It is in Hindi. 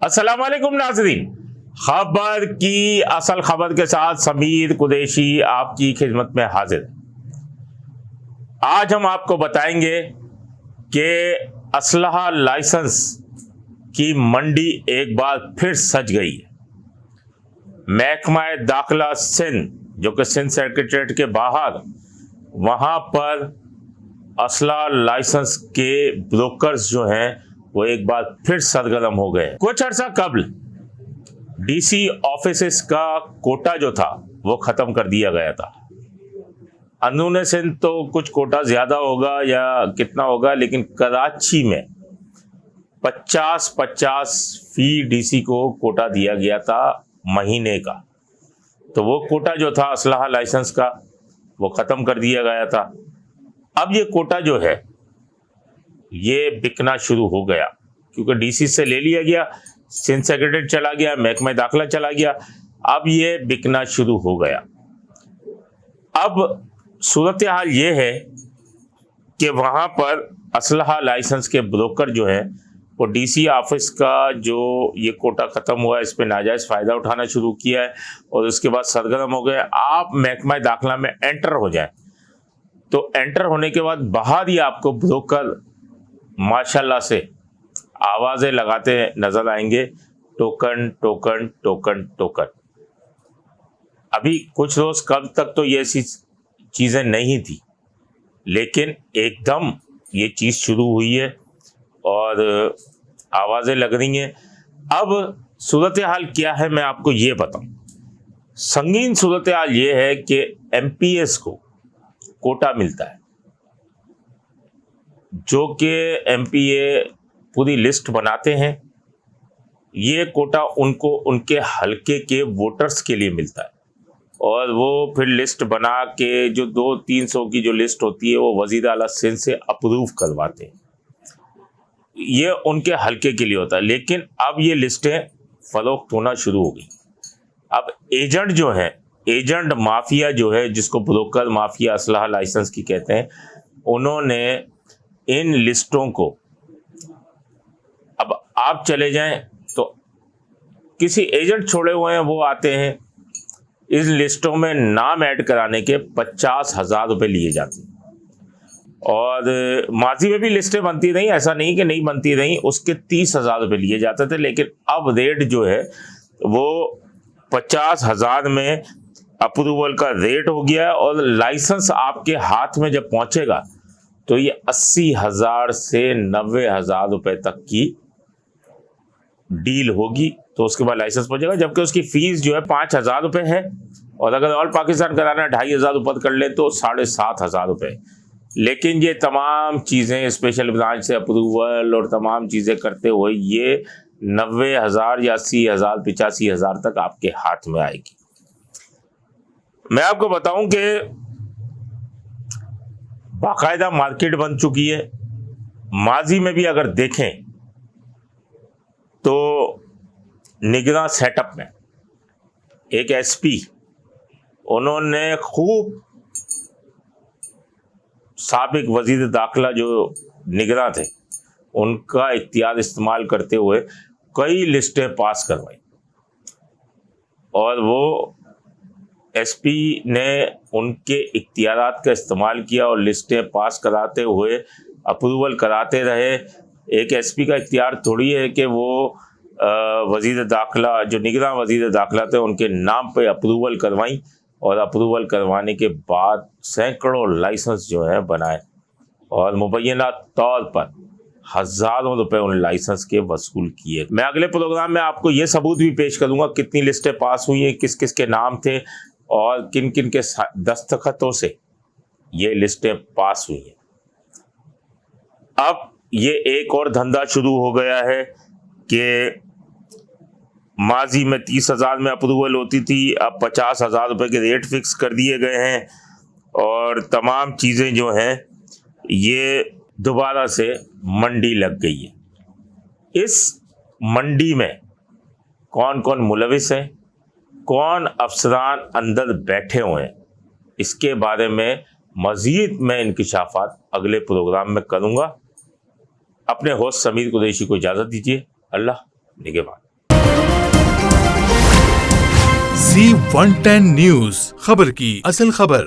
अस्सलाम वालेकुम नाज़रीन, खबर की असल खबर के साथ समीर कुरैशी आपकी खिदमत में हाजिर। आज हम आपको बताएंगे कि असलहा लाइसेंस की मंडी एक बार फिर सज गई है। महकमा दाखिला सिंध, जो कि सिंध सेक्रेटेरिएट के बाहर, वहाँ पर असलहा लाइसेंस के ब्रोकर्स जो हैं वो एक बार फिर सरगर्म हो गए। कुछ अर्सा कबल डीसी ऑफिसेस का कोटा जो था वो खत्म कर दिया गया था। अंदरूने सिंध तो कुछ कोटा ज्यादा होगा या कितना होगा, लेकिन कराची में 50-50 फी डीसी को कोटा दिया गया था महीने का। तो वो कोटा जो था असलहा लाइसेंस का वो खत्म कर दिया गया था। अब ये कोटा जो है ये बिकना शुरू हो गया, क्योंकि डीसी से ले लिया गया, सिंध सेक्रेटेरिएट चला गया, महकमा दाखिला चला गया। अब ये बिकना शुरू हो गया। अब सूरत हाल ये है कि वहाँ पर असलहा लाइसेंस के ब्रोकर जो है वो डीसी ऑफिस का जो ये कोटा ख़त्म हुआ है इस पर नाजायज़ फ़ायदा उठाना शुरू किया है और उसके बाद सरगर्म हो गए। आप महकमा दाखिला में एंटर हो जाए तो एंटर होने के बाद बाहर ही आपको ब्रोकर माशाल्लाह से आवाज़ें लगाते नज़र आएंगे, टोकन टोकन टोकन टोकन। अभी कुछ रोज़ कब तक तो ये ऐसी चीज़ें नहीं थी, लेकिन एकदम ये चीज़ शुरू हुई है और आवाज़ें लग रही हैं। अब सूरत हाल क्या है मैं आपको ये बताऊं। संगीन सूरत हाल ये है कि एमपीएस को कोटा मिलता है, जो कि एमपीए पूरी लिस्ट बनाते हैं। ये कोटा उनको उनके हलके के वोटर्स के लिए मिलता है और वो फिर लिस्ट बना के जो 200-300 की जो लिस्ट होती है वो वज़ीर आला सिंध से अप्रूव करवाते हैं। ये उनके हलके के लिए होता है, लेकिन अब ये लिस्टें फरोख्त होना शुरू हो गई। अब एजेंट जो है, एजेंट माफिया जो है, जिसको ब्रोकर माफिया असलहा लाइसेंस की कहते हैं, उन्होंने इन लिस्टों को, अब आप चले जाएं तो किसी एजेंट छोड़े हुए हैं वो आते हैं, इस लिस्टों में नाम ऐड कराने के 50,000 रुपये लिए जाते हैं। और माजी में भी लिस्टें बनती रहीं, ऐसा नहीं कि नहीं बनती रहीं, उसके 30,000 रुपये लिए जाते थे। लेकिन अब रेट जो है वो 50,000 में अप्रूवल का रेट हो गया है और लाइसेंस आपके हाथ में जब पहुंचेगा तो ये 80,000 से 90,000 रुपये तक की डील होगी, तो उसके बाद लाइसेंस पहुंचेगा। जबकि उसकी फीस जो है 5,000 रुपये है और अगर ऑल पाकिस्तान कराना 2,500 ऊपर कर ले तो 7,500 रुपये। लेकिन ये तमाम चीज़ें स्पेशल ब्रांच से अप्रूवल और तमाम चीज़ें करते हुए ये 90,000 या 80,000 85,000 तक आपके हाथ में आएगी। मैं आपको बताऊं कि बाकायदा मार्केट बन चुकी है। माजी में भी अगर देखें तो निगरान सेटअप में एक एसपी, उन्होंने खूब साबिक वजीर दाखिला जो निगरान थे उनका इख्तियार इस्तेमाल करते हुए कई लिस्टें पास करवाई और वो एसपी ने उनके इख्तियारात का इस्तेमाल किया और लिस्टें पास कराते हुए अप्रूवल कराते रहे। एक एसपी का इख्तियार थोड़ी है कि वो वजीर दाखिला, जो निगरान वजीर दाखिला थे, उनके नाम पे अप्रूवल करवाई और अप्रूवल करवाने के बाद सैकड़ों लाइसेंस जो है बनाए और मुबैना तौर पर हज़ारों रुपए उन लाइसेंस के वसूल किए। मैं अगले प्रोग्राम में आपको ये सबूत भी पेश करूंगा कितनी लिस्टें पास हुई हैं, किस किस के नाम थे और किन किन के दस्तखतों से ये लिस्टें पास हुई हैं। अब ये एक और धंधा शुरू हो गया है कि माजी में 30,000 में अप्रूवल होती थी, अब 50,000 रुपये के रेट फिक्स कर दिए गए हैं और तमाम चीज़ें जो हैं ये दोबारा से मंडी लग गई है। इस मंडी में कौन कौन मुलविस हैं, कौन अफसरान अंदर बैठे हुए हैं, इसके बारे में मज़ीद मैं इंकिशाफात अगले प्रोग्राम में करूँगा। अपने होस्ट समीर कुरैशी को इजाज़त दीजिए। अल्लाह निगहबान। C110 न्यूज, खबर की असल खबर।